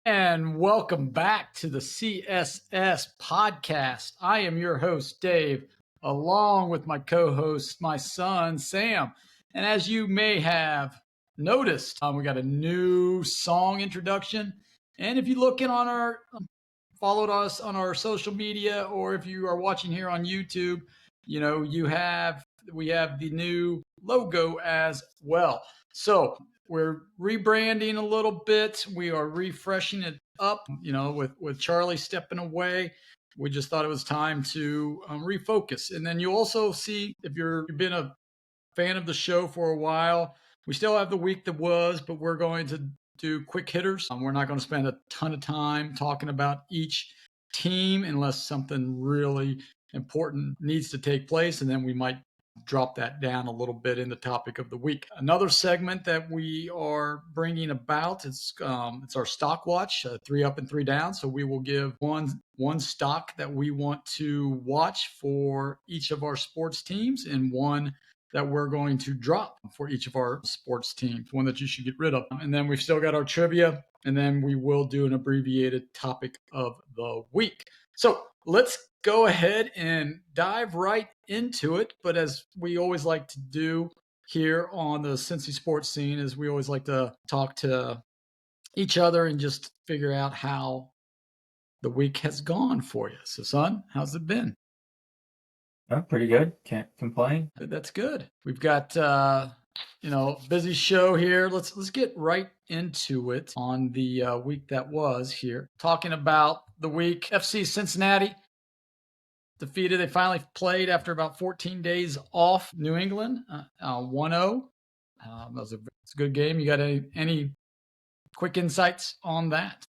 And welcome back to the CSS podcast. I am your host, Dave, along with my co-host, my son, Sam. And as you may have noticed, we got a new song introduction. And if you look in on our, followed us on our social media, or if you are watching here on YouTube, we have the new logo as well. So we're rebranding a little bit. We are refreshing it up, with Charlie stepping away. We just thought it was time to refocus. And then you also see, if you've been a fan of the show for a while, we still have the week that was, but we're going to do quick hitters. We're not going to spend a ton of time talking about each team unless something really important needs to take place. And then we might drop that down a little bit in the topic of the week. Another segment that we are bringing about, it's our stock watch, 3 up and 3 down. So we will give one stock that we want to watch for each of our sports teams, and one that we're going to drop for each of our sports teams, one that you should get rid of. And then we've still got our trivia, and then we will do an abbreviated topic of the week. So let's go ahead and dive right into it. But as we always like to do here on the Cincy Sports Scene, is we always like to talk to each other and just figure out how the week has gone for you. So, son, how's it been? Oh, pretty good. Can't complain. That's good. We've got busy show here. Let's get right into it on the week that was here. Talking about the week, FC Cincinnati defeated. They finally played after about 14 days off New England, 1-0. It's a good game. You got any quick insights on that?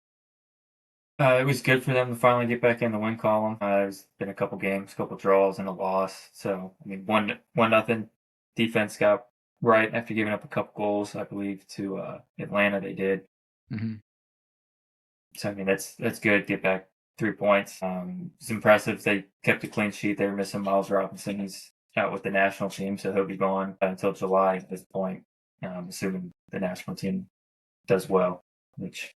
It was good for them to finally get back in the win column. There's been a couple games, couple draws, and a loss. So, I mean, 1-0 defense got right after giving up a couple goals, I believe, to Atlanta. They did. Mm-hmm. So, I mean, that's good. Get back 3 points. It's impressive. They kept a clean sheet. They were missing Miles Robinson. He's out with the national team, so he'll be gone until July at this point, assuming the national team does well, which,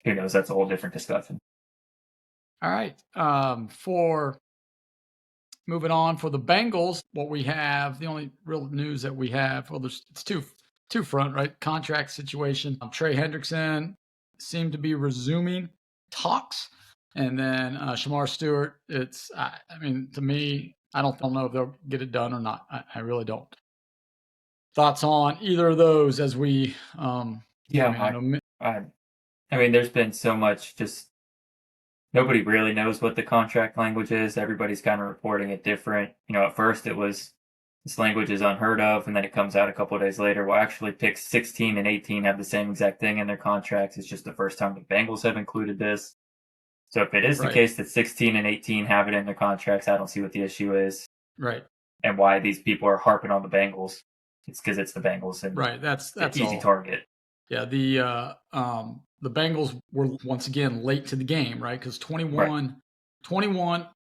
who knows, that's a whole different discussion. All right. For moving on, for the Bengals, what we have, the only real news that we have, it's two front, right? Contract situation. Trey Hendrickson seemed to be resuming talks. And then Shamar Stewart, to me, I don't know if they'll get it done or not. I really don't. Thoughts on either of those as we... there's been so much, just nobody really knows what the contract language is. Everybody's kind of reporting it different. At first it was, this language is unheard of, and then it comes out a couple of days later. Well, actually, picks 16 and 18 have the same exact thing in their contracts. It's just the first time the Bengals have included this. So if it is the case that 16 and 18 have it in their contracts, I don't see what the issue is. Right. And why these people are harping on the Bengals. It's because it's the Bengals. And right. That's easy target. Yeah. The Bengals were once again late to the game, right? Because 21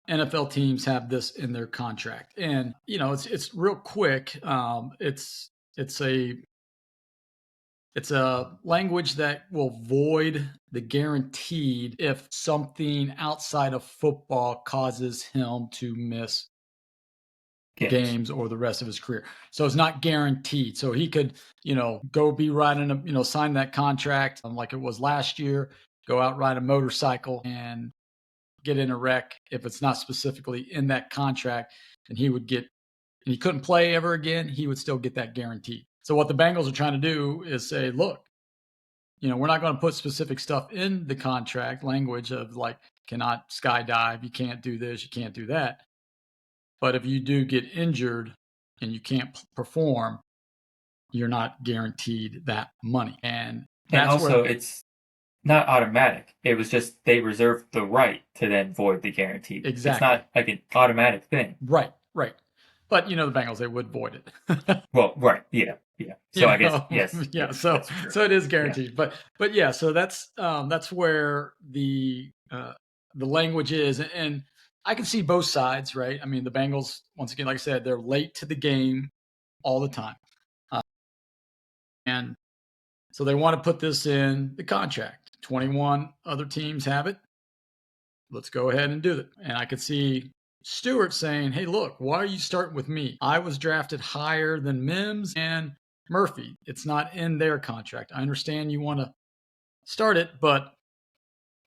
NFL teams have this in their contract. And, it's real quick. It's a language that will void the guaranteed if something outside of football causes him to miss games or the rest of his career. So it's not guaranteed. So he could, go be riding sign that contract like it was last year, go out, ride a motorcycle and get in a wreck. If it's not specifically in that contract, and he couldn't play ever again, he would still get that guarantee. So what the Bengals are trying to do is say, look, we're not going to put specific stuff in the contract language of like, cannot skydive, you can't do this, you can't do that. But if you do get injured and you can't perform, you're not guaranteed that money. And also, it's not automatic. It was just they reserved the right to then void the guarantee. Exactly. It's not like an automatic thing. Right. But, the Bengals, they would void it. Well, right. Yeah. So I guess, yes. Yeah. So it is guaranteed. Yeah. But yeah, so that's where the language is. And I can see both sides, right? I mean, the Bengals, once again, like I said, they're late to the game all the time. And so they want to put this in the contract. 21 other teams have it. Let's go ahead and do it. And I could see Stewart saying, hey, look, why are you starting with me? I was drafted higher than Mims and Murphy. It's not in their contract. I understand you want to start it, but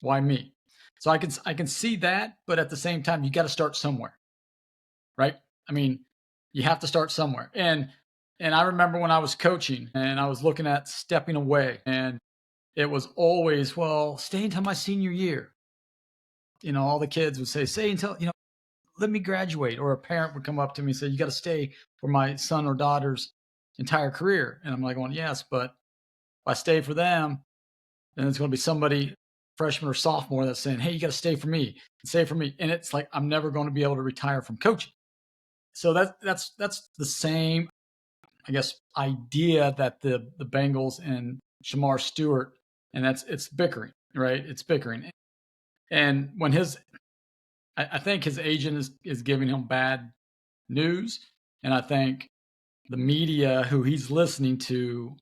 why me? So I can see that, but at the same time, you got to start somewhere, right? I mean, you have to start somewhere. And I remember when I was coaching and I was looking at stepping away, and it was always, well, stay until my senior year. All the kids would say, stay until, let me graduate. Or a parent would come up to me and say, you got to stay for my son or daughter's entire career. And I'm like going, yes, but if I stay for them, then it's going to be somebody, freshman or sophomore, that's saying, hey, you got to stay for me, stay for me. And it's like, I'm never going to be able to retire from coaching. So that's the same, I guess, idea that the Bengals and Shamar Stewart, and it's bickering, right? It's bickering. And when I think his agent is giving him bad news. And I think the media who he's listening to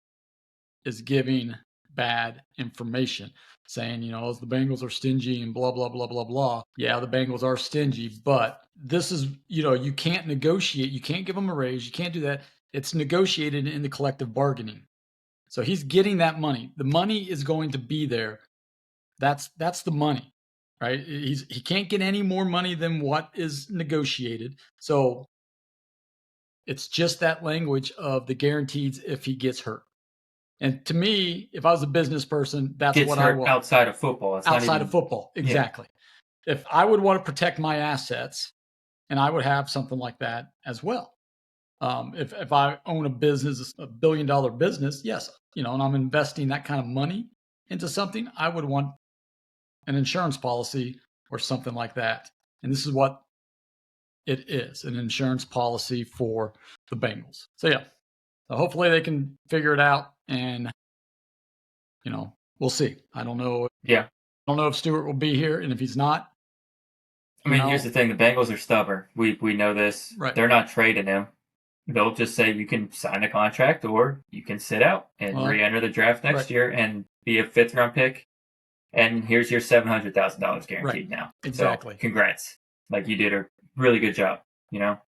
is giving bad information, saying, the Bengals are stingy and blah, blah, blah, blah, blah. Yeah, the Bengals are stingy, but this is, you can't negotiate. You can't give them a raise. You can't do that. It's negotiated in the collective bargaining. So he's getting that money. The money is going to be there. That's the money, right? He can't get any more money than what is negotiated. So it's just that language of the guarantees if he gets hurt. And to me, if I was a business person, that's Gets what hurt I want. Outside of football. It's outside of football, exactly. Yeah. If I would want to protect my assets, and I would have something like that as well. If I own a business, a $1 billion business, yes, and I'm investing that kind of money into something, I would want an insurance policy or something like that. And this is what it is, an insurance policy for the Bengals. So yeah, so hopefully they can figure it out, and we'll see. I don't know. Yeah. I don't know if Stewart will be here, and if he's not, I mean, here's the thing: the Bengals are stubborn. We know this. Right. They're not trading him. They'll just say you can sign a contract or you can sit out and re-enter the draft next year and be a 5th round pick. And here's your $700,000 guaranteed now. Exactly. So, congrats. Like, you did a really good job.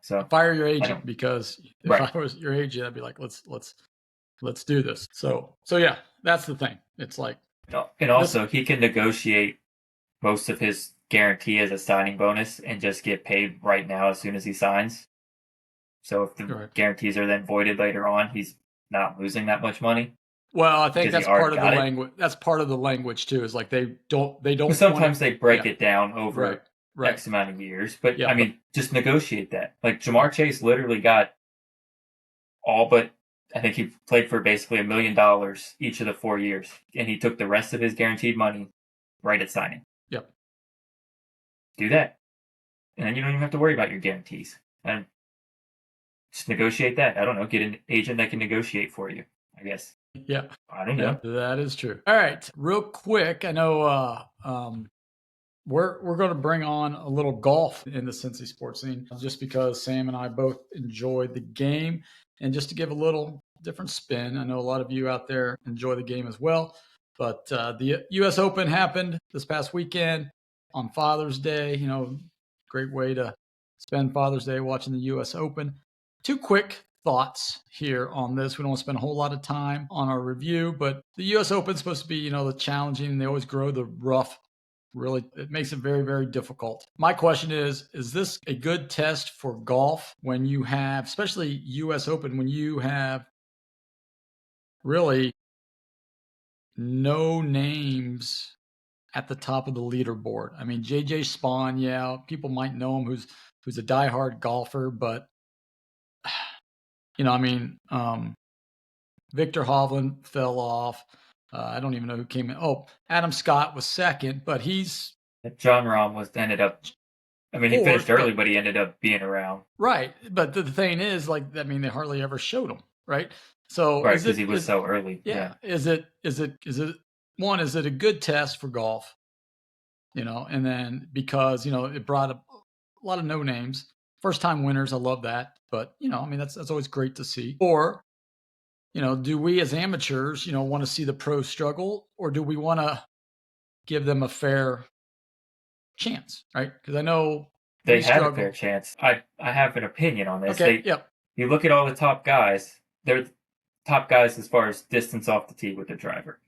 So fire your agent, because if I was your agent, I'd be like, let's do this. So yeah, that's the thing. It's like, and also he can negotiate most of his guarantee as a signing bonus and just get paid right now as soon as he signs. So if the guarantees are then voided later on, he's not losing that much money. Well, I think that's part of the language. That's part of the language too. Is like they don't. Well, sometimes they break it down over X amount of years, but I mean, just negotiate that. Like Jamar Chase literally got all but, I think he played for basically $1 million each of the 4 years, and he took the rest of his guaranteed money right at signing. Yep. Do that, and then you don't even have to worry about your guarantees. And just negotiate that. I don't know. Get an agent that can negotiate for you, I guess. Yeah. I don't know. That is true. All right. Real quick, I know we're going to bring on a little golf in the Cincy Sports Scene, just because Sam and I both enjoyed the game, and just to give a little different spin. I know a lot of you out there enjoy the game as well, but the U.S. Open happened this past weekend on Father's Day. Great way to spend Father's Day watching the U.S. Open. 2 quick thoughts here on this. We don't want to spend a whole lot of time on our review, but the U.S. Open is supposed to be, the challenging, and they always grow the rough. Really, it makes it very, very difficult. My question is this a good test for golf when you have, especially U.S. Open, when you have really no names at the top of the leaderboard? I mean, JJ Spawn, yeah, people might know him who's a diehard golfer, but Victor Hovland fell off. I don't even know who came in. Oh, Adam Scott was second, but he's... John Rahm ended up... I mean, he finished early, but he ended up being around. Right. But the thing is, they hardly ever showed him, right? So right, because he was so early. Yeah. Is it one, is it a good test for golf? And then because, it brought up a lot of no names. First time winners, I love that. But, that's always great to see. Or, do we as amateurs, want to see the pros struggle, or do we want to give them a fair chance, right? Because I know they had a fair chance. I have an opinion on this. Okay, yep. You look at all the top guys, they're top guys as far as distance off the tee with their driver.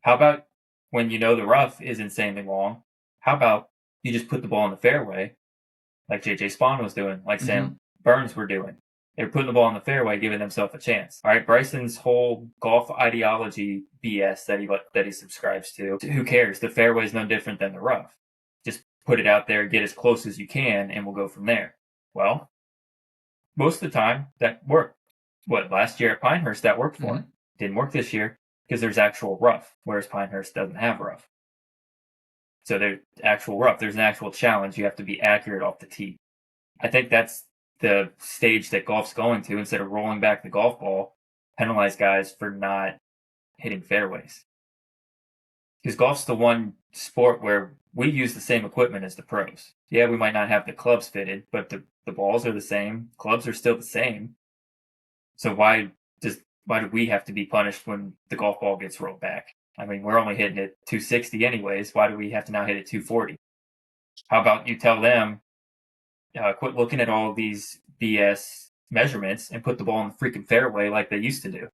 How about when you know the rough is insanely long? How about you just put the ball in the fairway, like JJ Spawn was doing, like Sam Burns were doing? They're putting the ball in the fairway, giving themselves a chance. All right, Bryson's whole golf ideology BS that he subscribes to. Who cares? The fairway is no different than the rough. Just put it out there, get as close as you can, and we'll go from there. Well, most of the time that worked. Last year at Pinehurst that worked for him. Didn't work this year because there's actual rough, whereas Pinehurst doesn't have rough. So there's actual rough. There's an actual challenge. You have to be accurate off the tee. I think that's the stage that golf's going to. Instead of rolling back the golf ball, penalize guys for not hitting fairways. Because golf's the one sport where we use the same equipment as the pros. Yeah, we might not have the clubs fitted, but the balls are the same. Clubs are still the same. So why do we have to be punished when the golf ball gets rolled back? I mean, we're only hitting it 260 anyways. Why do we have to now hit it 240? How about you tell them, quit looking at all these BS measurements and put the ball in the freaking fairway like they used to do.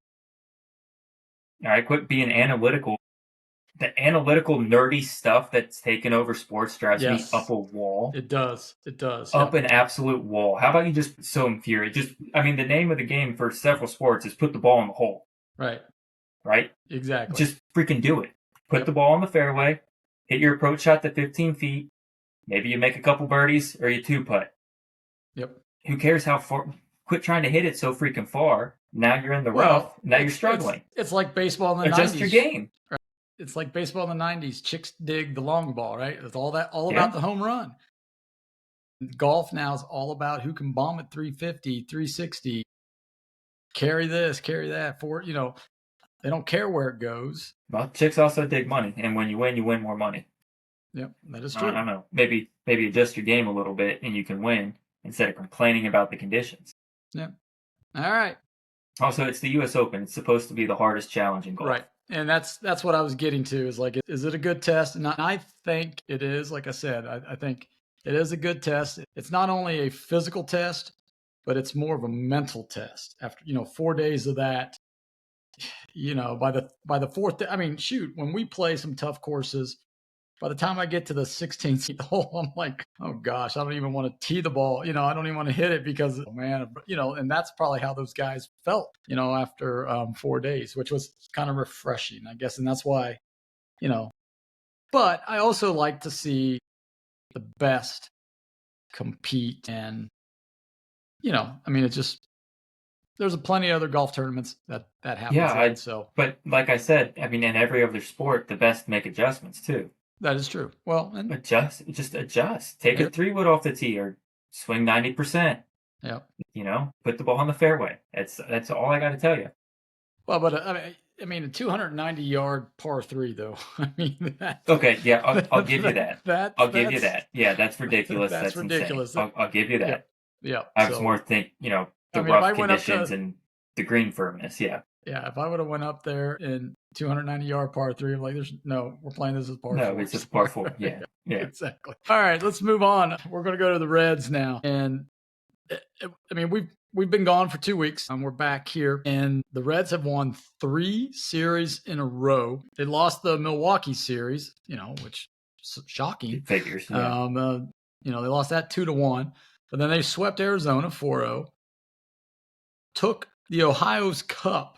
All right, quit being analytical. The analytical nerdy stuff that's taken over sports drives me up a wall. It does. Up an absolute wall. How about you just so infuriated? The name of the game for several sports is put the ball in the hole. Right? Exactly. Just freaking do it. Put the ball in the fairway, hit your approach shot to 15 feet. Maybe you make a couple birdies or you two-putt. Yep. Who cares how far? Quit trying to hit it so freaking far. Now you're in the rough. Now you're struggling. It's like baseball in the 90s. Adjust your game. It's like baseball in the 90s. Chicks dig the long ball, right? It's all about the home run. Golf now is all about who can bomb at 350, 360, carry this, carry that. They don't care where it goes. Well, chicks also dig money, and when you win more money. Yep, that is true. I don't know. Maybe adjust your game a little bit, and you can win instead of complaining about the conditions. Yep. All right. Also, it's the U.S. Open. It's supposed to be the hardest challenge in golf. Right. And that's what I was getting to is like, is it a good test? And I think it is. Like I said, I think it is a good test. It's not only a physical test, but it's more of a mental test. After 4 days of that, by the fourth day, I mean, shoot, when we play some tough courses, by the time I get to the 16th hole, I'm like, oh gosh, I don't even want to tee the ball. I don't even want to hit it because, and that's probably how those guys felt, after 4 days, which was kind of refreshing, I guess. And that's why, but I also like to see the best compete. And, it's just, there's plenty of other golf tournaments that happens. Yeah, but like I said, in every other sport, the best make adjustments too. That is true. Well, and adjust. Take a 3-wood off the tee or swing 90%. Yeah. Put the ball on the fairway. That's all I got to tell you. Well, but a 290-yard par 3 though. Okay, yeah, I'll give you that. I'll give you that. Yeah, that's ridiculous. That's ridiculous. Insane. I'll give you that. Yeah. I was more the rough conditions and the green firmness. Yeah. Yeah, if I would have went up there in 290-yard par 3, I'm like, we're playing this as par 4. No, it's just par 4. Yeah. Exactly. All right, let's move on. We're going to go to the Reds now. And we've been gone for 2 weeks and we're back here. And the Reds have won 3 series in a row. They lost the Milwaukee series, which is shocking. It figures. Yeah. They lost that 2-1. But then they swept Arizona 4-0. Took the Ohio's Cup.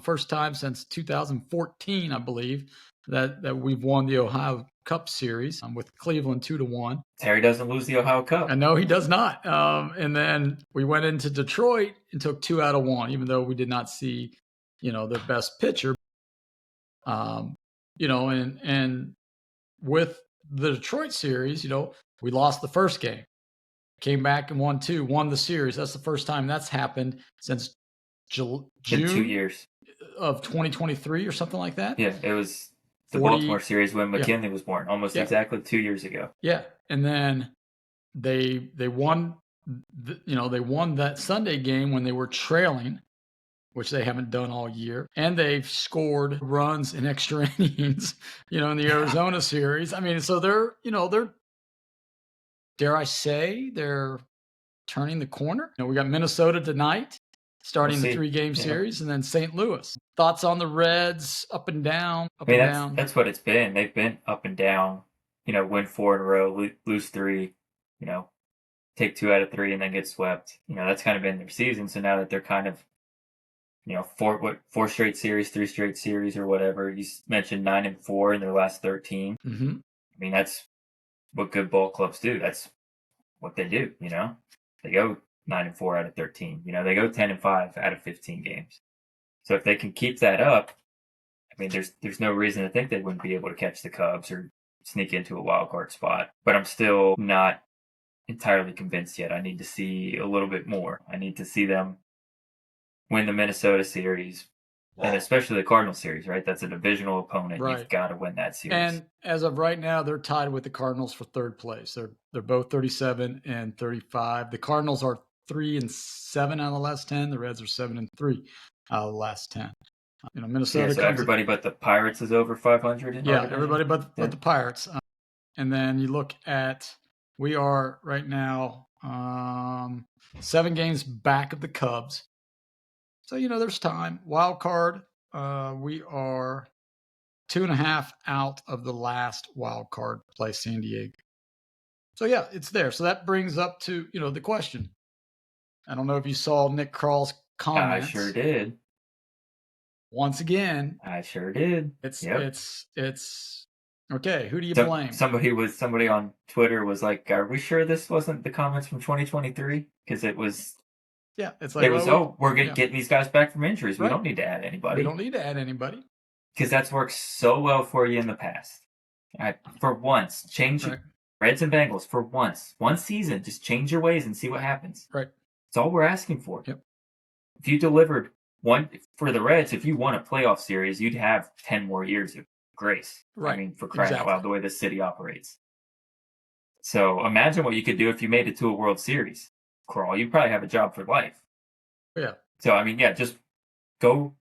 First time since 2014, I believe, that we've won the Ohio Cup series with Cleveland 2-1. Terry doesn't lose the Ohio Cup. I know he does not. And then we went into Detroit and took 2 out of 1, even though we did not see, their best pitcher. And with the Detroit series, we lost the first game, came back and won the series. That's the first time that's happened since June 2 years of 2023 or something like that. Yeah, it was the Baltimore series when McKinley was born, almost exactly 2 years ago. Yeah, and then they won. They won that Sunday game when they were trailing which they haven't done all year. And they've scored runs in extra innings, in the Arizona series. I mean, so they're, dare I say, they're turning the corner. We got Minnesota tonight, starting the 3-game series, and then St. Louis. Thoughts on the Reds? Up and down, down. That's what it's been. They've been up and down. Win 4 in a row, lose 3. Take 2 out of 3 and then get swept. That's kind of been their season. So now that they're kind of, 4 straight series, 3 straight series, or whatever. You mentioned 9-4 in their last 13. Mm-hmm. I mean, that's what good ball clubs do. That's what they do. They go 9-4 out of 13. They go 10-5 out of 15 games. So if they can keep that up, I mean, there's no reason to think they wouldn't be able to catch the Cubs or sneak into a wild card spot. But I'm still not entirely convinced yet. I need to see a little bit more. I need to see them win the Minnesota series, and especially the Cardinal series, right? That's a divisional opponent. Right. You've got to win that series. And as of right now, they're tied with the Cardinals for 3rd place. They're both 37 and 35. The Cardinals are 3-7 out of the last 10. The Reds are 7-3 out of the last 10. Minnesota. So everybody but the Pirates is over 500. Everybody but the Pirates. And then you look at, we are right now 7 games back of the Cubs. So, there's time. Wild card, we are 2.5 out of the last wild card play, San Diego. So, yeah, it's there. So that brings up to, the question. I don't know if you saw Nick Kral's comments. I sure did. Once again. I sure did. It's okay. Who do you blame? Somebody on Twitter was like, "Are we sure this wasn't the comments from 2023?" Because it was. Yeah, it's like we're getting these guys back from injuries. Right. We don't need to add anybody. We don't need to add anybody because that's worked so well for you in the past. For once, change Reds and Bengals for once, one season. Just change your ways and see what happens. Right. That's all we're asking for. Yep. If you delivered one for the Reds, if you won a playoff series, you'd have 10 more years of grace. Right. I mean, for crying out loud, the way this city operates. So imagine what you could do if you made it to a World Series. Kral, you probably have a job for life. Yeah. So I mean, just go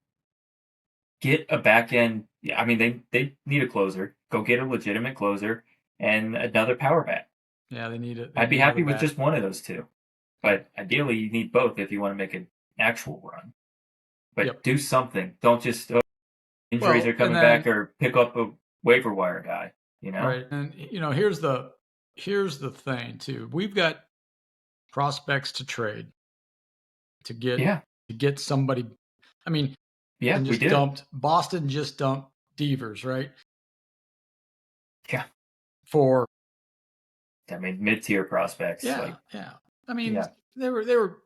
get a back end. Yeah, I mean, they need a closer. Go get a legitimate closer and another power bat. Yeah, they need it. I'd be happy with just one of those two, but ideally you need both if you want to make an actual run. But do something. Don't just injuries are coming back or pick up a waiver wire guy. Right. And here's the thing too. We've got prospects to trade to get somebody. I mean, we do. Boston just dumped Devers, right? Yeah. For mid-tier prospects. Yeah. I mean, they were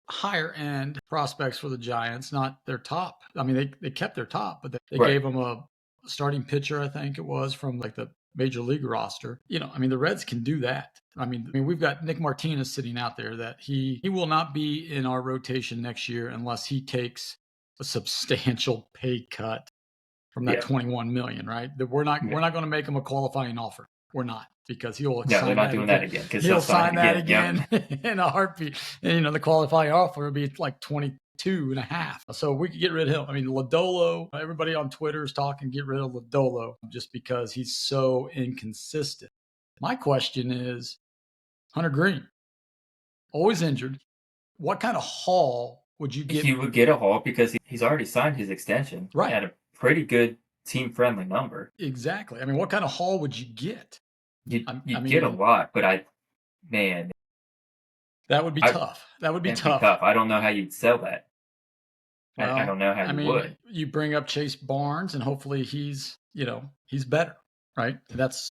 higher end prospects for the Giants, not their top. I mean, they kept their top, but they gave them a starting pitcher, I think it was, from like the major league roster. I mean, the Reds can do that. I mean, we've got Nick Martinez sitting out there that he will not be in our rotation next year unless he takes a substantial pay cut from that $21 million, right? That we're not going to make him a qualifying offer. We're not, because he'll sign they're not doing that again. He'll sign that again in a heartbeat. And the qualifying offer would be like 22.5. So we could get rid of him. I mean, Lodolo, everybody on Twitter is talking, get rid of Lodolo just because he's so inconsistent. My question is, Hunter Green, always injured. What kind of haul would you get? You would get a haul because he's already signed his extension at a pretty good team-friendly number. Exactly. I mean, what kind of haul would you get? You get a lot, but that would be tough. That would be tough. I don't know how you'd sell that. Well, I don't know how you would. You bring up Chase Barnes, and hopefully he's better, right? That's.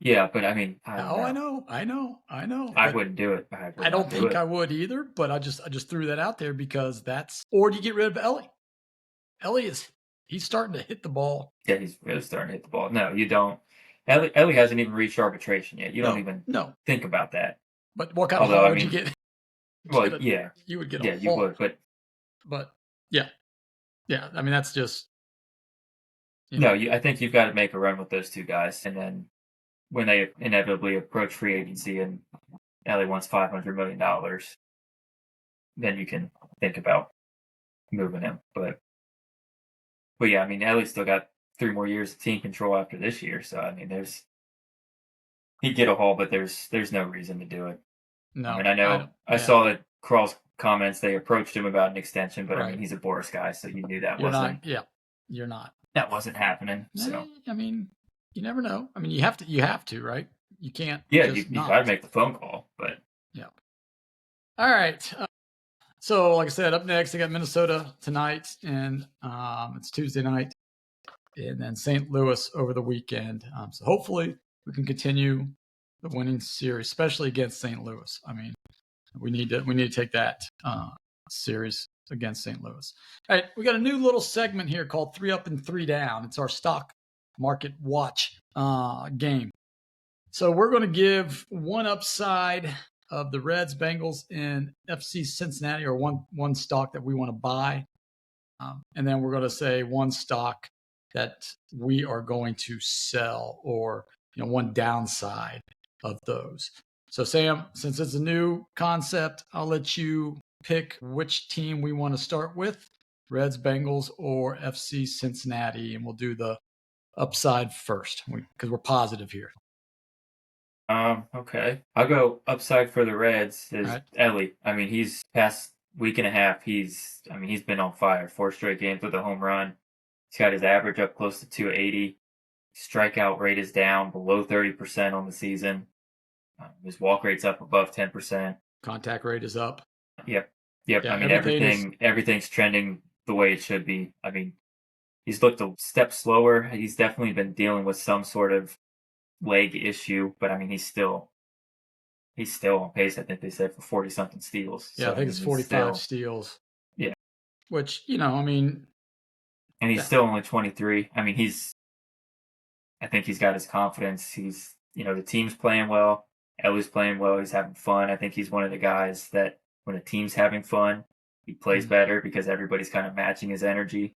Yeah, but I mean, I know. I wouldn't do it. I don't think I would either, but I just threw that out there because or do you get rid of Ellie? Ellie he's starting to hit the ball. Yeah, he's really starting to hit the ball. No, you don't. Ellie hasn't even reached arbitration yet. You don't even think about that. But what kind of haul would you get? Well, you would get a haul. You would, but yeah. I mean, that's just. I think you've got to make a run with those two guys, and then when they inevitably approach free agency and Ellie wants $500 million, then you can think about moving him. But yeah, I mean, Ellie's still got 3 more years of team control after this year. So, I mean, he'd get a haul, but there's no reason to do it. No, I mean, I saw that Kral's comments, they approached him about an extension, but I mean, he's a Boris guy, so you knew that you're not. That wasn't happening. So I mean, you never know. I mean, you have to, right? You can't. Yeah, you gotta make the phone call, but yeah. All right. So, like I said, up next, I got Minnesota tonight, and it's Tuesday night, and then St. Louis over the weekend. So hopefully we can continue the winning series, especially against St. Louis. I mean, we need to take that series against St. Louis. All right, we got a new little segment here called 3 Up and 3 Down. It's our stock market watch game. So we're going to give one upside of the Reds, Bengals, and FC Cincinnati, or one stock that we want to buy. And then we're going to say one stock that we are going to sell, or one downside of those. So Sam, since it's a new concept, I'll let you pick which team we want to start with, Reds, Bengals, or FC Cincinnati, and we'll do the upside first because we're positive here. Okay. I'll go upside for the Reds is Ellie. I mean, he's past week and a half. He's been on fire. 4 straight games with a home run. He's got his average up close to 280. Strikeout rate is down below 30% on the season. His walk rate's up above 10%. Contact rate is up. Yep. Yeah, I mean, everything's trending the way it should be. I mean, he's looked a step slower. He's definitely been dealing with some sort of leg issue, but I mean, he's still on pace. I think they said for 40-something steals. Yeah, so, I think it's 45 steals. Yeah, which I mean, and he's still only 23. I mean, I think he's got his confidence. He's the team's playing well. Ellie's playing well. He's having fun. I think he's one of the guys that when the team's having fun, he plays better because everybody's kind of matching his energy.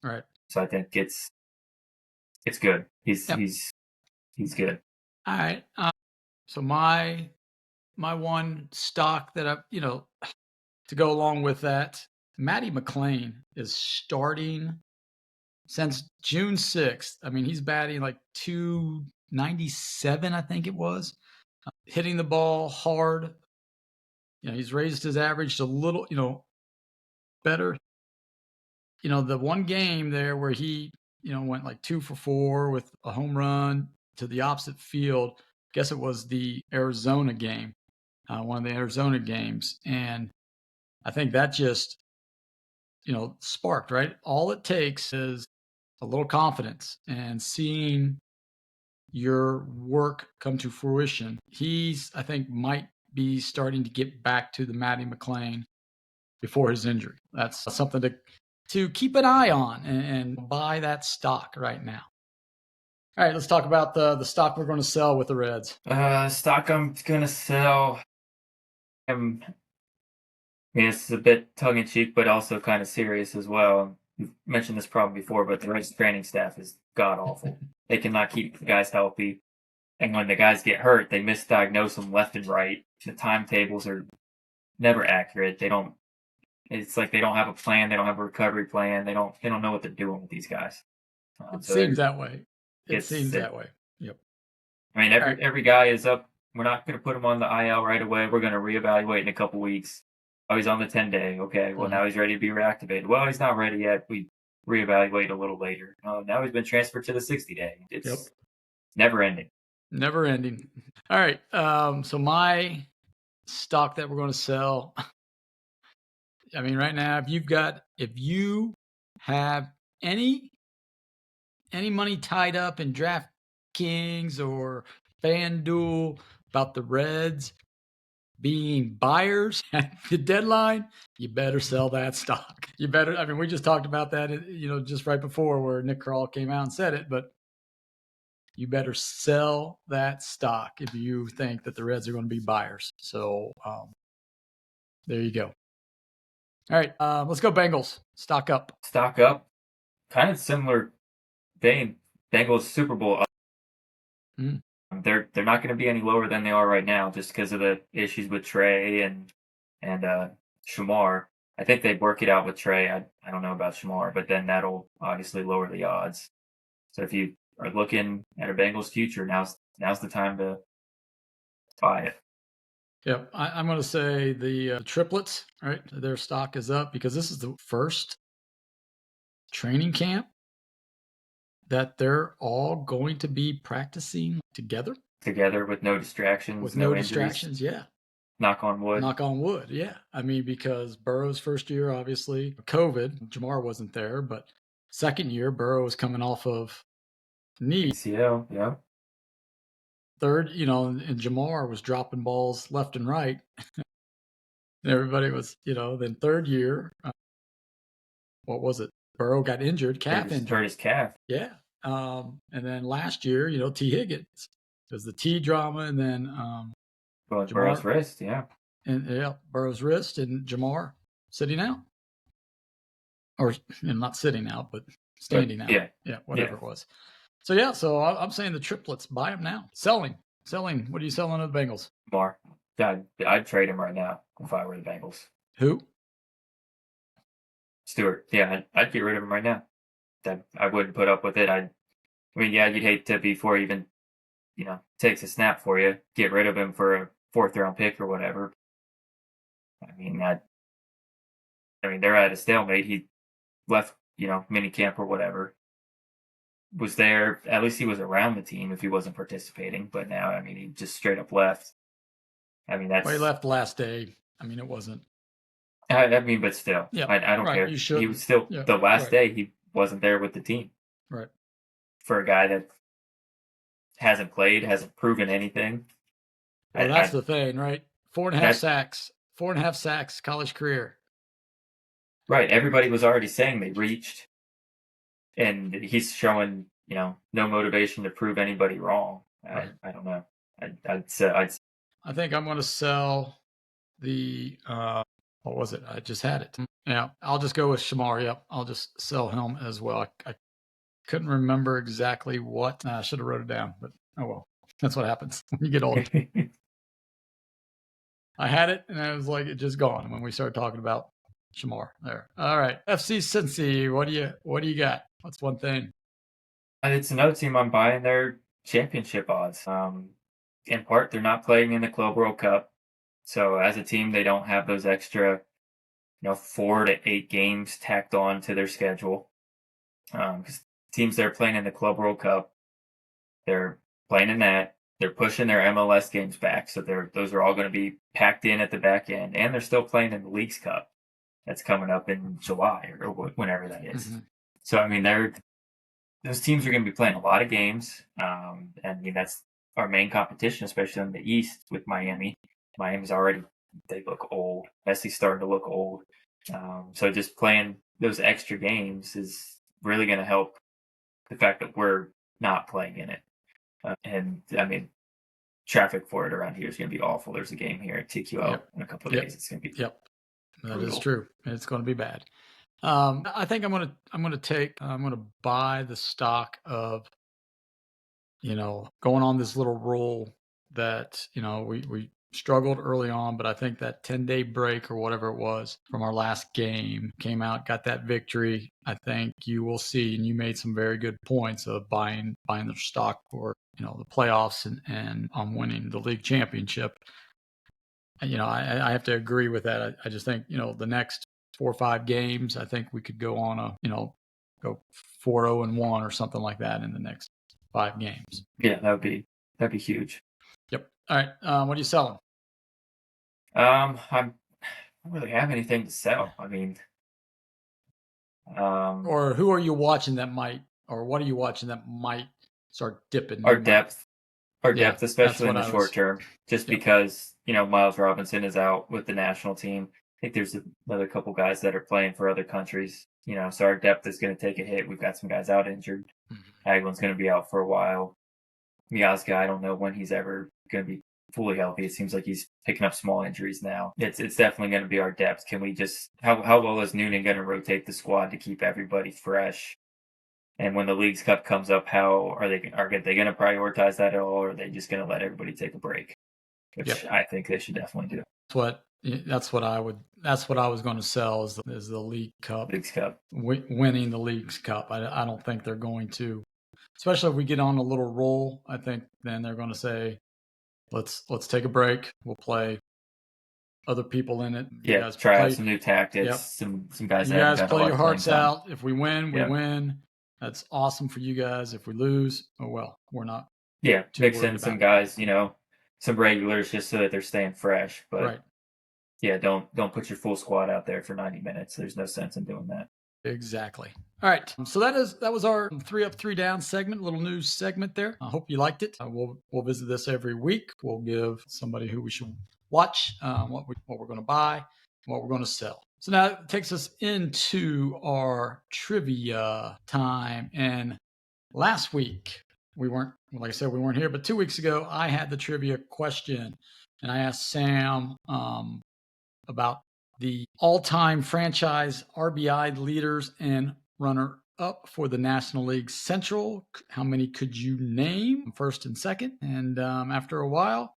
Right. So I think it's good. He's good. All right. So my one stock that I to go along with that, Matty McClain is starting since June 6th. I mean, he's batting like 297, I think it was, hitting the ball hard. He's raised his average a little, better. The one game there where he, went like 2 for 4 with a home run to the opposite field. I guess it was the Arizona game, one of the Arizona games. And I think that just, sparked, right? All it takes is a little confidence and seeing your work come to fruition. I think, might be starting to get back to the Matty McClain before his injury. That's something to keep an eye on and buy that stock right now. All right, let's talk about the stock we're going to sell with the Reds. Stock I'm going to sell. I mean, it's a bit tongue-in-cheek, but also kind of serious as well. We've mentioned this problem before, but the Reds training staff is god-awful. They cannot keep the guys healthy. And when the guys get hurt, they misdiagnose them left and right. The timetables are never accurate. It's like they don't have a plan. They don't have a recovery plan. They don't know what they're doing with these guys. It seems that way. It seems that way. Yep. I mean, every guy is up. We're not going to put him on the IL right away. We're going to reevaluate in a couple weeks. Oh, he's on the 10-day. Okay, well, now he's ready to be reactivated. Well, he's not ready yet. We reevaluate a little later. Oh, now he's been transferred to the 60-day. It's never ending. Never ending. All right. So my stock that we're going to sell, I mean, right now, if you have any money tied up in DraftKings or FanDuel about the Reds being buyers at the deadline, you better sell that stock. You better. I mean, we just talked about that, just right before where Nick Krall came out and said it, but you better sell that stock if you think that the Reds are going to be buyers. So there you go. All right, let's go Bengals. Stock up. Stock up. Kind of similar vein. Bengals Super Bowl. They're not going to be any lower than they are right now, just because of the issues with Trey and Shamar. I think they'd work it out with Trey. I don't know about Shamar, but then that'll obviously lower the odds. So if you are looking at a Bengals future, now's the time to buy it. Yep. I'm going to say the triplets, right? Their stock is up because this is the first training camp that they're all going to be practicing together. Together with no distractions, With no no injuries. distractions, yeah. Knock on wood. Knock on wood, yeah. I mean, because Burrow's first year, obviously, COVID, Jamar wasn't there, but second year, Burrow was coming off of knee. ACL, yeah. Third, and Jamar was dropping balls left and right. And everybody was, then third year, what was it? Burrow got injured, calf injury. Hurt his calf. Yeah. And then last year, T. Higgins. It was the T drama, and then Burrow's wrist, yeah. And Burrow's wrist, and Jamar sitting out. Or not sitting out, but standing out. Yeah, whatever it was. So I'm saying the triplets, buy them now. Selling. What are you selling at the Bengals? Jamar. I'd trade him right now if I were the Bengals. Who? Stewart. Yeah, I'd get rid of him right now. I wouldn't put up with it. You'd hate to before he even, takes a snap for you, get rid of him for a 4th round pick or whatever. They're at a stalemate. He left, mini camp or whatever. Was there, at least he was around the team if he wasn't participating, but now, he just straight up left. He left last day. It wasn't. But still, yeah, I don't care. He was still, the last day, he wasn't there with the team. Right. For a guy that hasn't played, hasn't proven anything. Well, that's the thing, right? 4.5 sacks, college career. Right. Everybody was already saying they reached, and he's showing, no motivation to prove anybody wrong. Right. I don't know. I think I'm going to sell the, what was it? I just had it. Yeah, I'll just go with Shamar. Yep, I'll just sell him as well. I couldn't remember exactly what. I should have wrote it down, but oh well. That's what happens when you get older. I had it, and I was like, it just gone when we started talking about Shamar there. All right, FC Cincy, what do you got? What's one thing? It's another team I'm buying their championship odds. In part, they're not playing in the Club World Cup. So as a team, they don't have those extra, 4 to 8 games tacked on to their schedule. Because teams that are playing in the Club World Cup, they're playing in that. They're pushing their MLS games back. So those are all going to be packed in at the back end. And they're still playing in the Leagues Cup. That's coming up in July or whenever that is. Mm-hmm. So, those teams are going to be playing a lot of games. And that's our main competition, especially in the East with Miami. Miami's already, they look old. Messi's starting to look old. So just playing those extra games is really going to help the fact that we're not playing in it. Traffic for it around here is going to be awful. There's a game here at TQL in a couple of days. It's going to be that brutal. Is true. It's going to be bad. I think I'm going to buy the stock of, going on this little roll that, we struggled early on, but I think that 10-day break or whatever it was from our last game came out, got that victory. I think you will see, and you made some very good points of buying the stock for, the playoffs and on winning the league championship. And, I have to agree with that. I just think, the next 4 or 5 games, I think we could go on go 4-0-1 or something like that in the next 5 games. Yeah, that'd be huge. Yep. All right. What are you selling? I don't really have anything to sell. Or who are you watching that might, or what are you watching that might start dipping? Our depth, especially in the short term, just because, Miles Robinson is out with the national team. I think there's another couple guys that are playing for other countries, so our depth is going to take a hit. We've got some guys out injured. Mm-hmm. Hagelin's going to be out for a while. Miazga, I don't know when he's ever going to be fully healthy. It seems like he's picking up small injuries now. It's definitely going to be our depth. Can we just, how well is Noonan going to rotate the squad to keep everybody fresh? And when the Leagues Cup comes up, how are they going to prioritize that at all, or are they just going to let everybody take a break? Which I think they should definitely do. That's what That's what I was going to sell is the League Cup. Leagues Cup. Winning the Leagues Cup. I don't think they're going to, especially if we get on a little roll. I think then they're going to say, let's take a break. We'll play other people in it. Yeah, guys try out some new tactics. Yep. Some guys. You that guys haven't done play a lot your of hearts playing time. out. If we win, we win. That's awesome for you guys. If we lose, oh well, we're not. Yeah, too mix worried in some about guys, some regulars just so that they're staying fresh. But Right. yeah, don't put your full squad out there for 90 minutes. There's no sense in doing that. Exactly. All right. So that was our 3 up, 3 down segment, little news segment there. I hope you liked it. We'll visit this every week. We'll give somebody who we should watch, what we're going to buy, what we're going to sell. So now it takes us into our trivia time. And last week we weren't here, but 2 weeks ago I had the trivia question, and I asked Sam about the all-time franchise RBI leaders and runner-up for the National League Central. How many could you name, first and second? And after a while,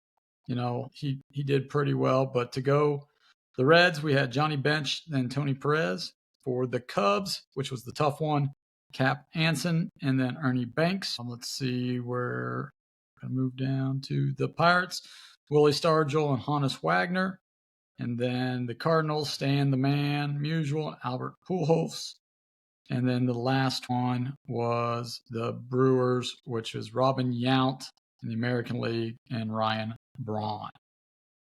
he did pretty well. But to go the Reds, we had Johnny Bench, then Tony Perez. For the Cubs, which was the tough one, Cap Anson, and then Ernie Banks. Let's see where we're going to move down to the Pirates, Willie Stargell and Hannes Wagner. And then the Cardinals, Stan the Man Musial, Albert Pujols. And then the last one was the Brewers, which is Robin Yount in the American League and Ryan Braun.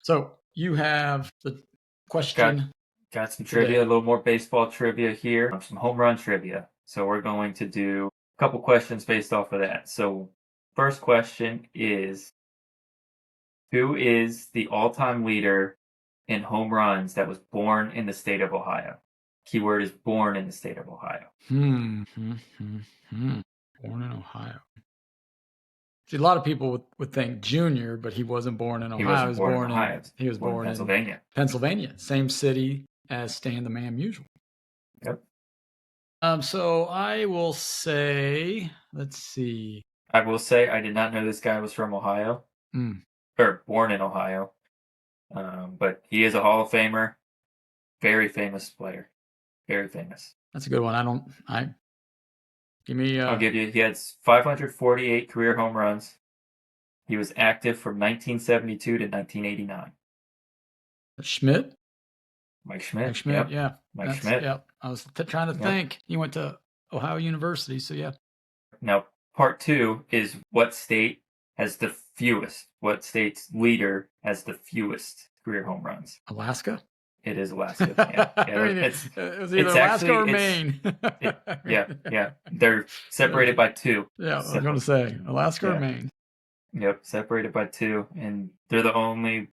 So you have the question. Got some trivia, a little more baseball trivia here, some home run trivia. So we're going to do a couple questions based off of that. So first question is, who is the all-time leader in home runs that was born in the state of Ohio? Keyword is born in the state of Ohio. Born in Ohio. See, a lot of people would think Junior, but he wasn't born in Ohio. He was born in Ohio. He was born in Pennsylvania. Same city as Stan the Man Musial. Yep. So I will say, let's see. I will say I did not know this guy was from Ohio. Or born in Ohio. But he is a Hall of Famer. Very famous player. Very famous. That's a good one. I'll give you. He had 548 career home runs. He was active from 1972 to 1989. Schmidt? Mike Schmidt. Yep. Yeah. Mike Schmidt. Yep. I was trying to think. He went to Ohio University, so yeah. Now, part 2 is what state has the fewest? What state's leader has the fewest career home runs? Alaska? It is Alaska. Yeah. It was either Alaska or Maine. Yeah. They're separated by 2. Yeah, I was going to say Alaska or Maine. Yep, separated by 2. And they're the only...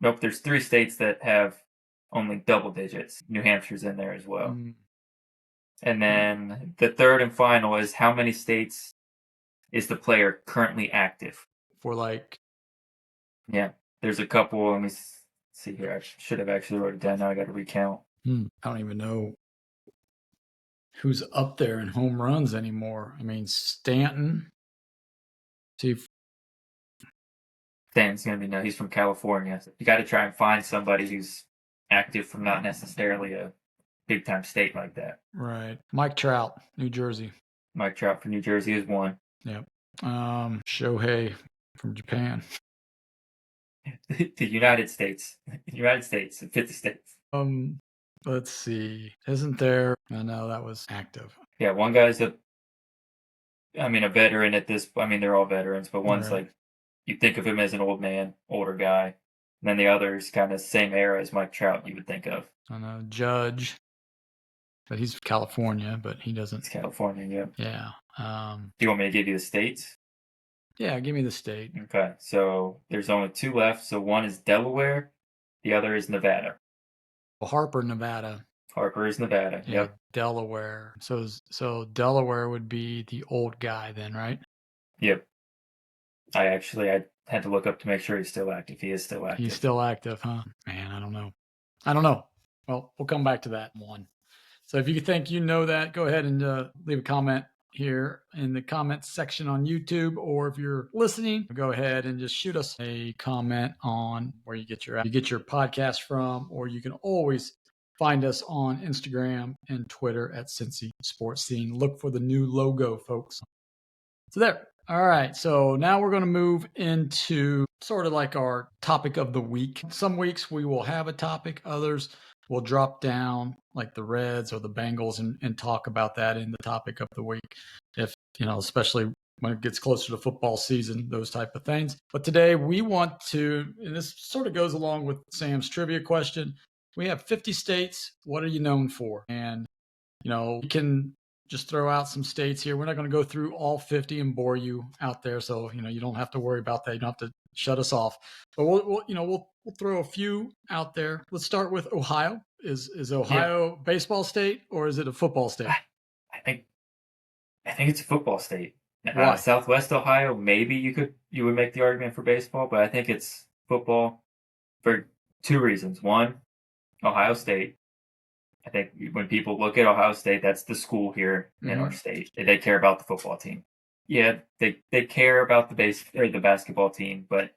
Nope, there's 3 states that have only double digits. New Hampshire's in there as well. And then the third and final is, how many states is the player currently active? Yeah, there's a couple. Let me see here. I should have actually wrote it down. Now I got to recount. I don't even know who's up there in home runs anymore. I mean, Stanton. Stanton's going to be no. He's from California. You got to try and find somebody who's active from not necessarily a big time state like that. Right. Mike Trout, New Jersey. Mike Trout from New Jersey is one. Yep. Shohei from Japan. The United States. 50 states. Let's see. Isn't there? I know that was active. Yeah, one guy's a veteran at this. I mean, they're all veterans, but one's like, you think of him as an old man, older guy. And then the other's kind of same era as Mike Trout, you would think of. I know, Judge. But he's California, but he doesn't. It's California, yeah. Yeah. Do you want me to give you the states? Yeah, give me the state. Okay, so there's only 2 left. So one is Delaware, the other is Nevada. Well, Harper, Nevada. Harper is Nevada, yeah, yep. Delaware. So Delaware would be the old guy then, right? Yep. I had to look up to make sure he's still active. He is still active. He's still active, huh? Man, I don't know. Well, we'll come back to that one. So if you think you know that, go ahead and leave a comment here in the comments section on YouTube, or if you're listening, go ahead and just shoot us a comment on where you get your podcast from, or you can always find us on Instagram and Twitter at Cincy Sports Scene. Look for the new logo, folks. So there. All right. So now we're going to move into sort of like our topic of the week. Some weeks we will have a topic. Others we'll drop down like the Reds or the Bengals and talk about that in the topic of the week. If, especially when it gets closer to football season, those type of things. But today we want to, and this sort of goes along with Sam's trivia question. We have 50 states. What are you known for? And, we can just throw out some states here. We're not going to go through all 50 and bore you out there. So, you don't have to worry about that. You don't have to shut us off, but we'll throw a few out there. Let's start with Ohio. Is Ohio baseball state, or is it a football state? I think it's a football state. Why? Southwest Ohio, maybe you would make the argument for baseball, but I think it's football for two reasons. One, Ohio State. I think when people look at Ohio State, that's the school here in our state. They care about the football team. Yeah, they care about the basketball team, but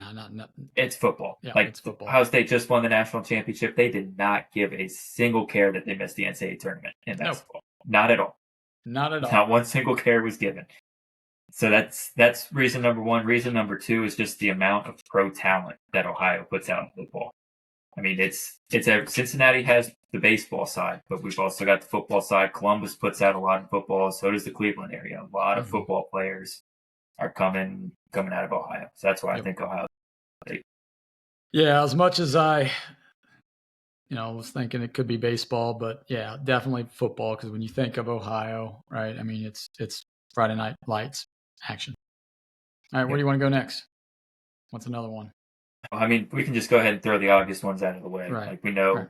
no. It's football. Yeah, like it's football. Ohio State just won the national championship. They did not give a single care that they missed the NCAA tournament in basketball. No. Not at all. Not at all. Not one single care was given. So that's reason number one. Reason number two is just the amount of pro talent that Ohio puts out in football. I mean, Cincinnati has the baseball side, but we've also got the football side. Columbus puts out a lot of football. So does the Cleveland area. A lot of football players are coming out of Ohio. So that's why I think Ohio. Yeah, as much as I, was thinking it could be baseball, but yeah, definitely football. Because when you think of Ohio, right? I mean, it's Friday Night Lights action. All right, where do you want to go next? What's another one? I mean, we can just go ahead and throw the obvious ones out of the way. Right. Like we know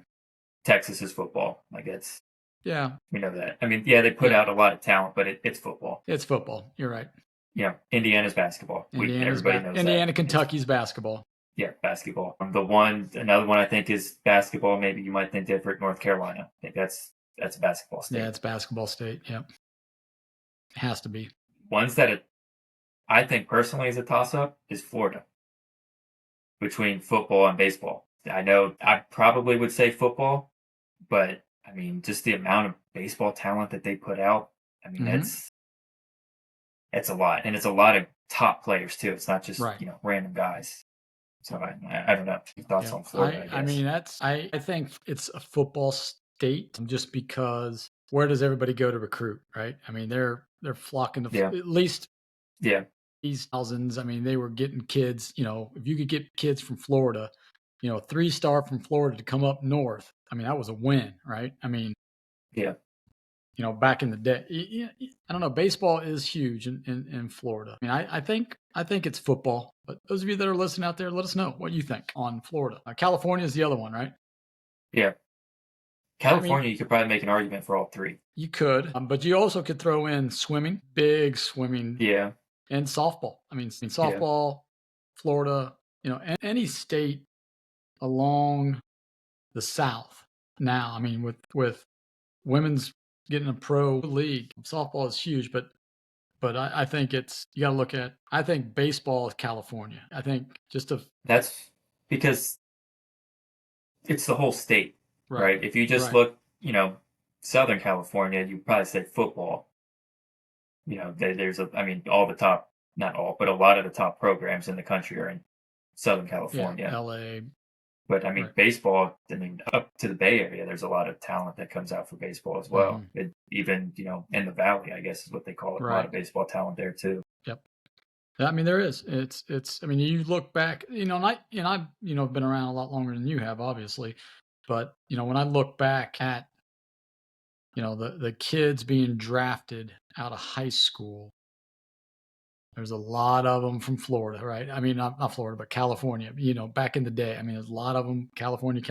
Texas is football. Like we know that. I mean, yeah, they put out a lot of talent, but it's football. It's football. You're right. Indiana's basketball. Everybody knows Indiana, that. Kentucky's basketball. Yeah, basketball. Another one I think is basketball. Maybe you might think different. North Carolina. I think that's a basketball state. Yeah, it's basketball state. Yep. It has to be. Ones that I think personally is a toss-up is Florida. Between football and baseball. I know I probably would say football, but I mean, just the amount of baseball talent that they put out, I mean, it's a lot. And it's a lot of top players too. It's not just, random guys. So I don't know. Thoughts on Florida, I guess. I mean, I think it's a football state just because where does everybody go to recruit, right? I mean, they're flocking to at least these thousands. I mean, they were getting kids, if you could get kids from Florida, 3-star from Florida to come up north. I mean, that was a win, right? I mean, back in the day, I don't know. Baseball is huge in Florida. I mean, I think it's football, but those of you that are listening out there, let us know what you think on Florida. California is the other one, right? Yeah. California, you could probably make an argument for all three. You could, but you also could throw in swimming, big swimming. Yeah. And softball. I mean, softball, Florida, any state along the South now. I mean, with women's getting a pro league, softball is huge, but I think you got to look at. I think baseball is California. I think that's because it's the whole state, right? If you just look, Southern California, you probably say football. There's all the top, not all, but a lot of the top programs in the country are in Southern California. Yeah, LA. But baseball, up to the Bay Area, there's a lot of talent that comes out for baseball as well. Even, in the Valley, I guess is what they call it. A lot of baseball talent there too. Yep. I mean, there is. It's. I mean, you look back, and I've been around a lot longer than you have, obviously. But when I look back at the kids being drafted out of high school, there's a lot of them from Florida, right? I mean, not Florida, but California, back in the day. I mean, there's a lot of them, California.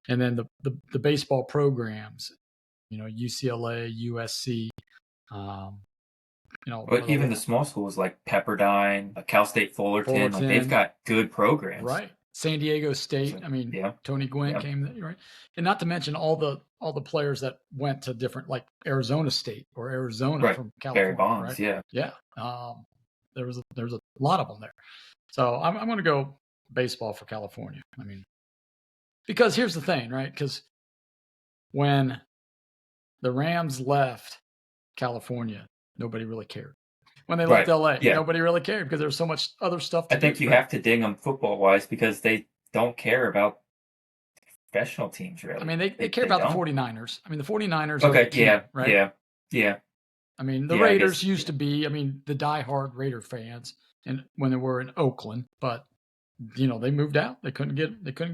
And then the baseball programs, UCLA, USC, But even the small schools like Pepperdine, Cal State Fullerton, they've got good programs. Right. San Diego State. So, I mean, yeah. Tony Gwynn Yeah. came, right? And not to mention all the players that went to different, like Arizona State or Arizona Right. from Barry California, Bonds, right? yeah. Yeah. There's a lot of them there. So I'm going to go baseball for California. I mean, because here's the thing, right? Because when the Rams left California, nobody really cared. When they left LA, nobody really cared because there's so much other stuff to do. I think you have to ding them football-wise because they don't care about professional teams, really. I mean, they care about the 49ers. I mean, the 49ers are Okay, the king, right? Yeah. I mean, the Raiders used to be, I mean, the diehard Raider fans and when they were in Oakland, but they moved out. They couldn't get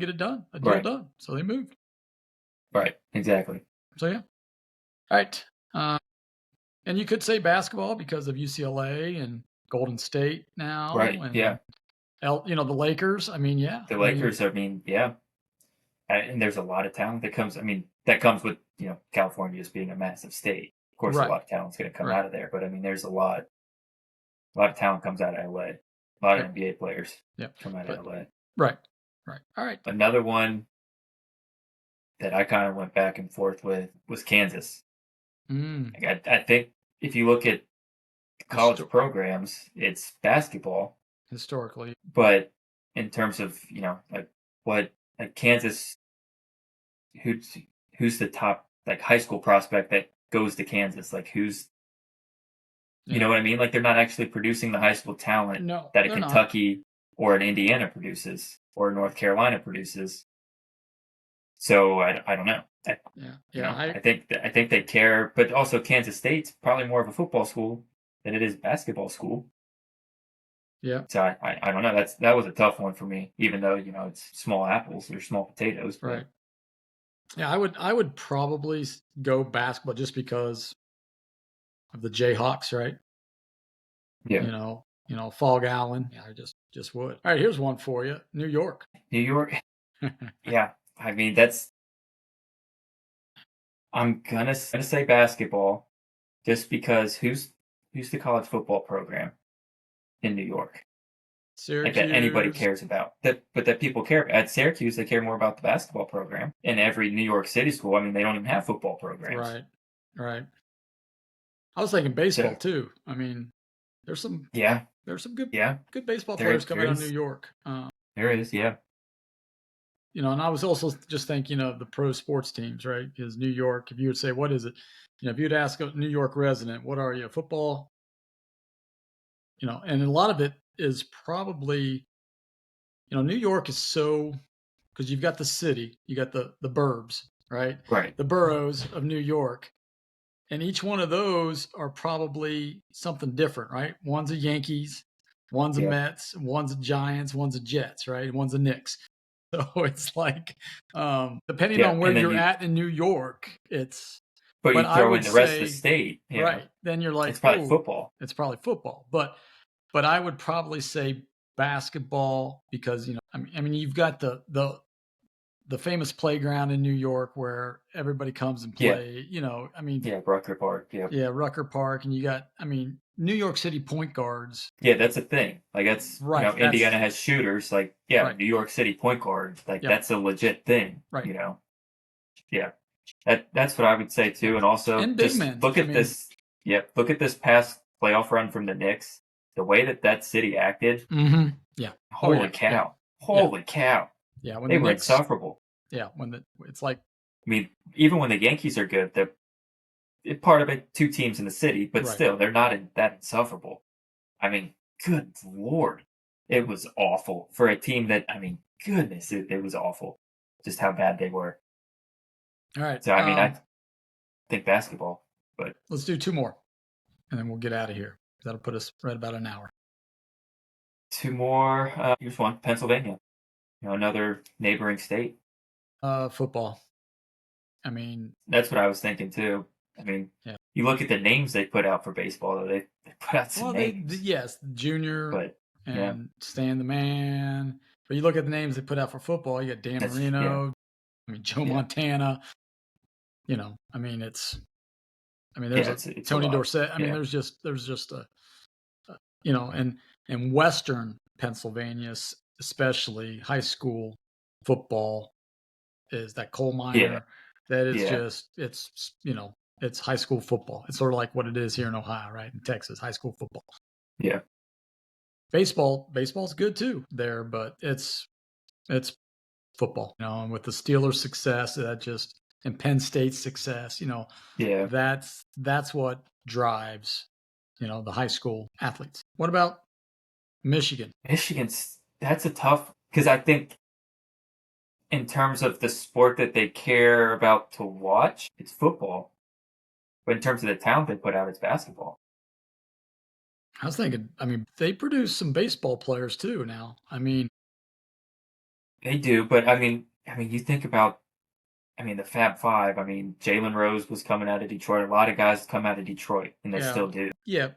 it done, a deal done. So they moved. Right, exactly. So yeah. All right. And you could say basketball because of UCLA and Golden State now. Right, and yeah. The Lakers. I mean, yeah. The Lakers, yeah. And there's a lot of talent that comes with, California as being a massive state. Of course, a lot of talent's going to come out of there. But, I mean, there's a lot of talent comes out of LA. A lot of NBA players come out of LA. Right. All right. Another one that I kind of went back and forth with was Kansas. I think if you look at college programs, it's basketball. Historically. But in terms of, Kansas, who's the top, high school prospect that goes to Kansas? Who's, you know what I mean? They're not actually producing the high school talent that a Kentucky or an Indiana produces or North Carolina produces. So I don't know. I think they care, but also Kansas State's probably more of a football school than it is basketball school. Yeah. So I don't know. That was a tough one for me, even though it's small apples or small potatoes. But. Right. Yeah, I would probably go basketball just because of the Jayhawks, right? Yeah. Fog Allen. Yeah, I just would. All right, here's one for you. New York. Yeah. I mean, I'm gonna say basketball, just because who's the college football program in New York? Syracuse. That anybody cares about. But that people care. At Syracuse, they care more about the basketball program. In every New York City school, I mean, they don't even have football programs. Right. I was thinking baseball too. I mean, there's some good baseball players coming out of New York. There is, yeah. And I was also just thinking of the pro sports teams, right? Because New York, if you would say, what is it? If you'd ask a New York resident, what are you? Football? And a lot of it is probably, New York is so, because you've got the city, you got the burbs, right? Right. The boroughs of New York. And each one of those are probably something different, right? One's a Yankees, one's a Mets, one's a Giants, one's a Jets, right? One's a Knicks. So it's depending on where you're at in New York, it's. But you throw in the rest of the state, right? Then you're like, it's probably football. It's probably football, but I would probably say basketball because I mean you've got the famous playground in New York where everybody comes and play. I mean, Rucker Park. Yeah, Rucker Park, and you got New York City point guards. Yeah, that's a thing. That's right. Indiana has shooters. Right. New York City point guards. That's a legit thing. Right. Yeah. That's what I would say too. And also just look at this. Yeah, look at this past playoff run from the Knicks. The way that city acted. Mm-hmm. Yeah. Holy cow! Yeah. Holy cow! Yeah, when they were insufferable. Yeah, it's like. I mean, even when the Yankees are good, they're part of it. Two teams in the city, but still, they're not that insufferable. I mean, good Lord, it was awful for a team that. I mean, goodness, it was awful. Just how bad they were. All right. So I mean, I think basketball, but let's do two more, and then we'll get out of here. That'll put us right about an hour. Two more. Here's one: Pennsylvania. Another neighboring state. Football. I mean, that's what I was thinking too. I mean, you look at the names they put out for baseball, though. They put out some names. Yes, Junior and Stan the Man. But you look at the names they put out for football. You got Dan Marino. I mean, Joe Montana. I mean, it's. I mean, there's Tony Dorsett. I mean, there's just a and Western Pennsylvania, especially high school football is that coal Yeah, miner that is yeah, just it's high school football. It's sort of like what it is here in Ohio, right? In Texas, high school football. yeah, Baseball's good too there, but it's football, and with the Steelers' success, that just and Penn State's success, yeah. that's what drives, the high school athletes. What about Michigan? Michigan's that's a tough because I think in terms of the sport that they care about to watch, it's football. But in terms of the talent they put out, it's basketball. I was thinking, I mean, they produce some baseball players too now. I mean, They do, but I mean, you think about, I mean, the Fab Five. I mean, Jalen Rose was coming out of Detroit. A lot of guys come out of Detroit, and they yeah, still do. yeah,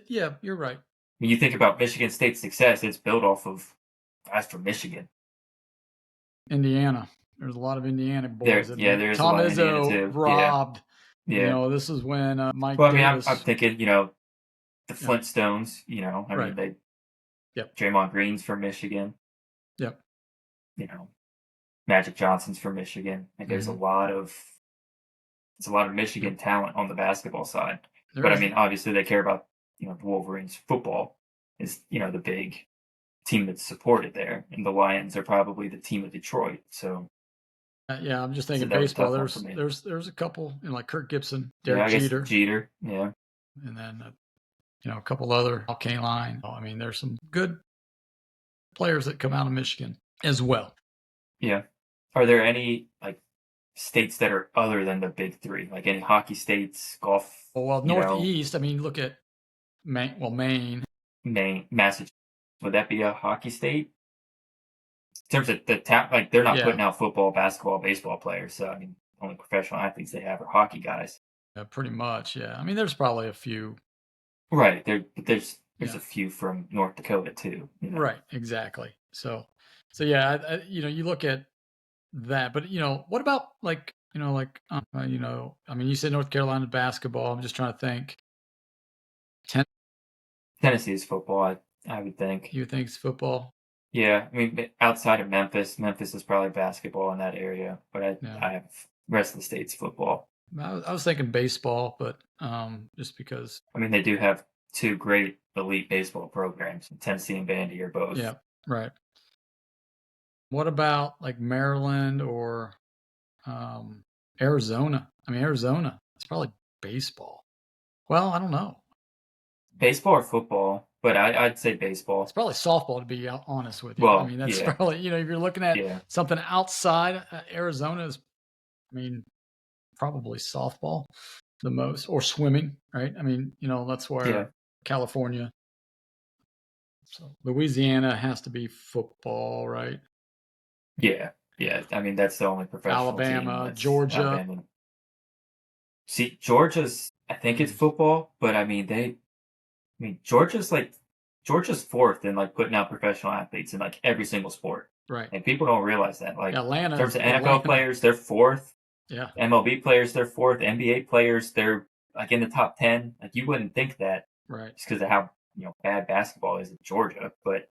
yeah, you're right. When you think about Michigan State's success, it's built off of guys from Michigan. Indiana. There's a lot of Indiana boys in Yeah, there. there's a Tom lot of Indiana Izzo too. Yeah, robbed. yeah. This is when Mike Well, I mean, I'm Davis. thinking, the Yeah, Flintstones. I right. mean, they Yep. Draymond Green's from Michigan. Yep. You know, Magic Johnson's from Michigan. Like, there's a Hmm. lot of it's a lot of Yep. Michigan talent on the basketball side. There But I is. mean, obviously, they care about the Wolverines. Football is the big team that's supported there, and the Lions are probably the team of Detroit. Yeah, I'm just So thinking that was a baseball. tough one for There's me. there's there's a couple, like Kirk Gibson, Yeah, Derek I guess Jeter, Jeter. Yeah, and then a couple other K line. I mean, there's some good players that come out of Michigan as well. yeah. Are there any like states that are other than the big three, like any hockey states, golf? Well, Northeast. I mean, look at Maine. Well, Maine. Maine, Massachusetts. Would that be a hockey state? In terms of the town, like they're not Yeah, putting out football, basketball, baseball players. So I mean, only professional athletes they have are hockey guys. pretty much. Yeah, I mean, there's probably a few. Right. But there's Yeah, a few from North Dakota too. right. Exactly. So yeah, you look at that, but what about I mean, you said North Carolina basketball. I'm just trying to think. Tennessee is football, I would think. You think it's football? Yeah, I mean, outside of Memphis is probably basketball in that area, but Yeah. I have rest of the state's football. I was thinking baseball, but just because. I mean, they do have two great elite baseball programs. Tennessee and Vandy are both. Yeah, right. What about like Maryland or Arizona? I mean, Arizona. It's probably baseball. Well, I don't know. Baseball or football, but I'd say baseball. It's probably softball, to be honest with you. I Well, mean, that's yeah, probably if you're looking at yeah, something outside Arizona is, I mean, probably softball the most, or swimming, right? I mean, that's yeah, where California. So Louisiana has to be football, right? yeah, yeah. I mean, that's the only professional team Alabama, that's Georgia. Alabama. See, Georgia's, I think it's Mm, football, but I mean, Georgia's fourth in like putting out professional athletes in like every single sport. right. And people don't realize that. Like in terms Atlanta's of NFL Atlanta. players, they're fourth. Yeah, MLB players, they're fourth. NBA players, they're like in the top 10. Like you wouldn't think that right, just because of how bad basketball is in Georgia. But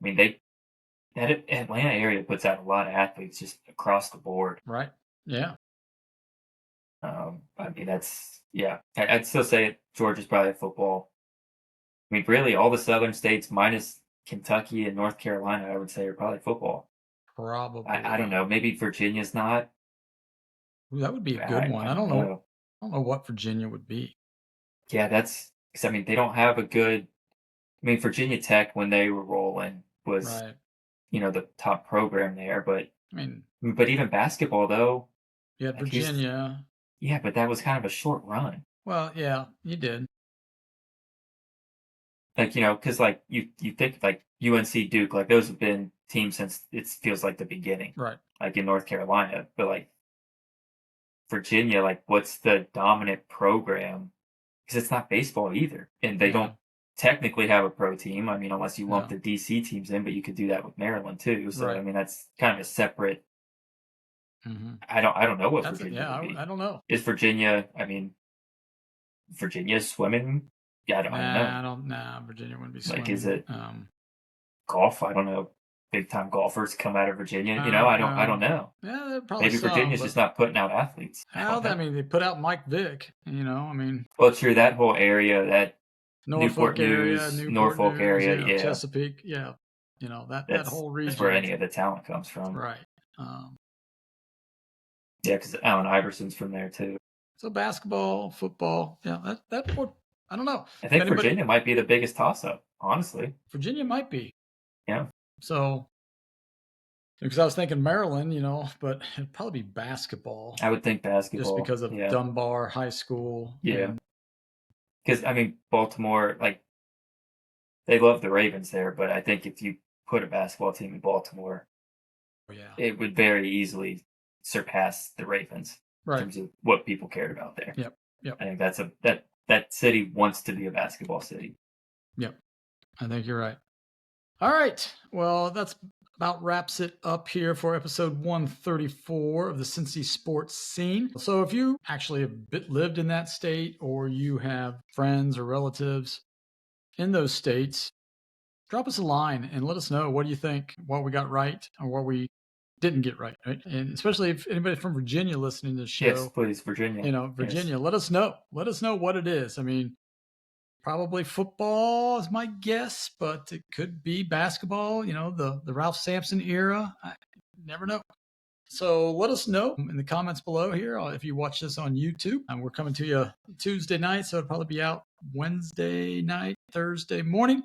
I mean, that Atlanta area puts out a lot of athletes just across the board. right. Yeah, I mean, that's yeah. I'd still say Georgia's probably football. I mean, really, all the southern states minus Kentucky and North Carolina, I would say, are probably football. I don't probably. know. Maybe Virginia's not. Ooh, that would be a good one. I I don't don't know. know. I don't know what Virginia would be. Yeah, that's because I mean they don't have a good. I mean, Virginia Tech when they were rolling was Right. the top program there, I mean, but even basketball though, you had like he's Virginia. yeah, but that was kind of a short run. Well, yeah, you did. Like because like you think like UNC Duke, like those have been teams since it feels like the beginning, Right. like in North Carolina, but like Virginia, like what's the dominant program? Because it's not baseball either, and they Yeah. don't technically have a pro team. I mean, unless you lump Yeah. the DC teams in, but you could do that with Maryland too. So I Right. mean, that's kind of a separate. Hmm. I don't know what That's it. Virginia Yeah, would be. I don't know. Is Virginia? I mean, Virginia swimming? Yeah, I don't Nah, know. I don't. Nah, Virginia wouldn't be Like, is swimming. it golf? I don't know. big time golfers come out of Virginia. I don't know. Yeah, probably Maybe Virginia's just not putting out athletes. I mean, they put out Mike Vick. I mean, well, true, that whole area, that Norfolk area, Norfolk area, yeah, Chesapeake, yeah. That whole region. That's where any of the talent comes from, right? Yeah, because Allen Iverson's from there too. So basketball, football, yeah, that I don't know. I think Virginia might be the biggest toss-up, honestly. Virginia might be. Yeah. So, because I was thinking Maryland, but it'd probably be basketball. I would think basketball. Just because of Dunbar High School. Yeah. Because, I mean, Baltimore, like, they love the Ravens there, but I think if you put a basketball team in Baltimore, it would very easily surpass the Ravens in terms of what people cared about there. Yep. I think that city wants to be a basketball city. Yep. I think you're right. All right. Well, that's about wraps it up here for episode 134 of the Cincy Sports Scene. So if you actually have lived in that state, or you have friends or relatives in those states, drop us a line and let us know what do you think, what we got right or what we didn't get right. And especially if anybody from Virginia listening to the show. Yes, please, Virginia. Virginia, let us know. Let us know what it is. I mean, probably football is my guess, but it could be basketball, the Ralph Sampson era. I never know. So let us know in the comments below here if you watch this on YouTube. And we're coming to you Tuesday night, so it'll probably be out Wednesday night, Thursday morning.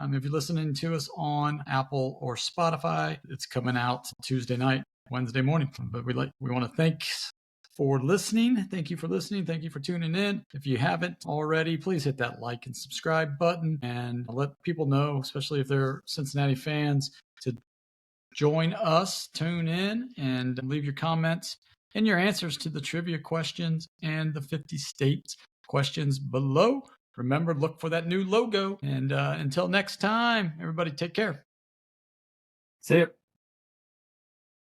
If you're listening to us on Apple or Spotify, it's coming out Tuesday night, Wednesday morning. But we want to thank for listening. Thank you for listening. Thank you for tuning in. If you haven't already, please hit that like and subscribe button and let people know, especially if they're Cincinnati fans, to join us, tune in, and leave your comments and your answers to the trivia questions and the 50 states questions below. Remember, look for that new logo. And until next time, everybody take care. See you.